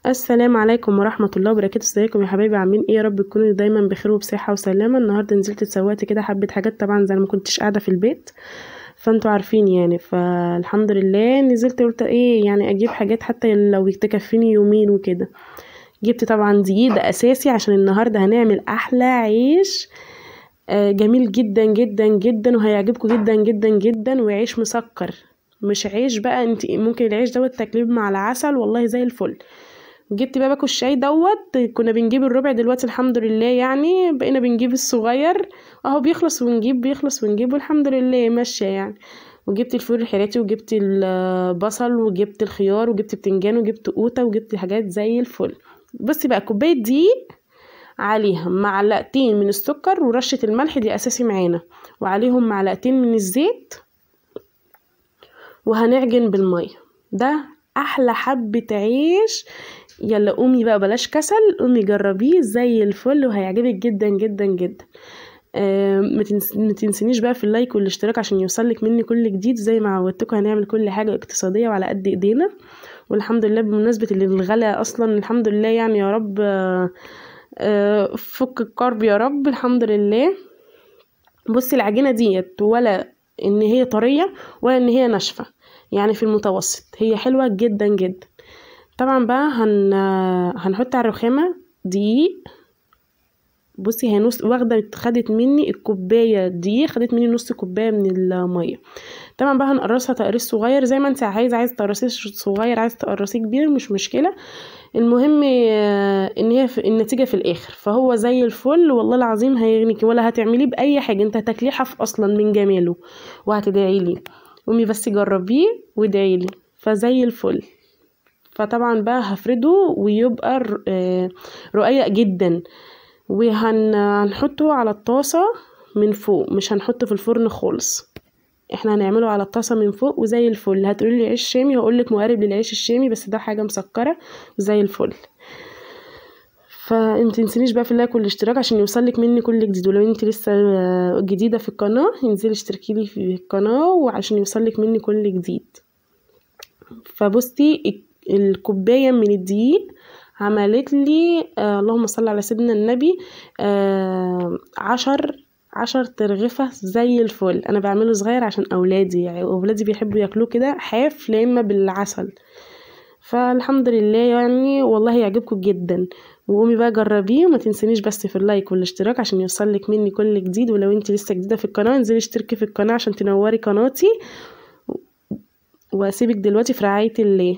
السلام عليكم ورحمة الله وبركاته. ازيكم يا حبايبي؟ عاملين ايه؟ يا رب تكونوا دايما بخير وبصحة وسلامة. النهاردة نزلت اتسوقت كده حبة حاجات، طبعا زي ما كنتش قاعدة في البيت، فانتوا عارفين يعني. فالحمد لله نزلت قلت ايه يعني اجيب حاجات حتى لو تكفيني يومين وكده. جبت طبعا دقيق، ده اساسي عشان النهاردة هنعمل احلى عيش. جميل جدا جدا جدا وهيعجبكم جدا جدا جدا، وعيش مسكر مش عيش بقى. انت ممكن العيش دوت تاكليه مع العسل والله زي الفل. جبت بقى باكو الشاي دوت، كنا بنجيب الربع، دلوقتي الحمد لله يعني بقينا بنجيب الصغير اهو، بيخلص ونجيب بيخلص ونجيب والحمد لله ماشية يعني. وجبت الفول الحراتي وجبت البصل وجبت الخيار وجبت بتنجان وجبت قوطة وجبت حاجات زي الفل. بصي بقى، كوباية دقيق عليها معلقتين من السكر ورشة الملح، دي اساسي معانا، وعليهم معلقتين من الزيت، وهنعجن بالمية. ده احلى حبة عيش. يلا قومي بقى بلاش كسل، قومي جربيه زي الفل وهيعجبك جدا جدا جدا. ما تنسينيش بقى في اللايك والاشتراك عشان يوصلك مني كل جديد. زي ما عودتكم هنعمل كل حاجة اقتصادية وعلى قد ايدينا، والحمد لله. بمناسبة اللي الغلا اصلا الحمد لله يعني، يا رب فك الكرب يا رب، الحمد لله. بصي العجينة ديت ولا ان هي طرية ولا ان هي ناشفة، يعني في المتوسط، هي حلوة جدا جدا. طبعا بقى هنحط على الرخامة دقيق. بصي هي نص واخدة، خدت مني الكوباية دقيق، خدت مني نص كوباية من المية. طبعا بقى هنقرصها تقريص صغير زي ما انت عايز تقرصيه صغير، عايز تقرصيه كبير مش مشكلة. المهم ان هي في النتيجة في الاخر، فهو زي الفل والله العظيم هيغنيكي، ولا هتعمليه باي حاجة، انت هتاكليه حف اصلا من جماله وهتدعيلي. قومي بس جربيه وادعيلي، فزي الفل. فطبعا بقى هفرده ويبقى رقيق جدا، وهنحطه على الطاسة من فوق، مش هنحطه في الفرن خالص، احنا هنعمله على الطاسة من فوق وزي الفل. هتقولي لي عيش شامي، هقولك مقارب للعيش الشامي، بس ده حاجة مسكرة وزي الفل. فانت تنسينيش بقى في اللايك والاشتراك عشان يوصلك مني كل جديد، ولو انت لسه جديدة في القناة انزلي اشتركي لي في القناة وعشان يوصلك مني كل جديد. فبصي الكوباية من الدقيق عملت لي اللهم صل على سيدنا النبي 10 ترغفة زي الفل. انا بعمله صغير عشان اولادي، يعني اولادي بيحبوا ياكلوه كده حاف لا اما بالعسل. فالحمد لله يعني والله يعجبكم جدا. وقومي بقى جربيه، وما تنسينيش بس في اللايك والاشتراك عشان يوصلك مني كل جديد. ولو انت لسه جديدة في القناة انزلي اشتركي في القناة عشان تنوري قناتي. واسيبك دلوقتي في رعاية الله.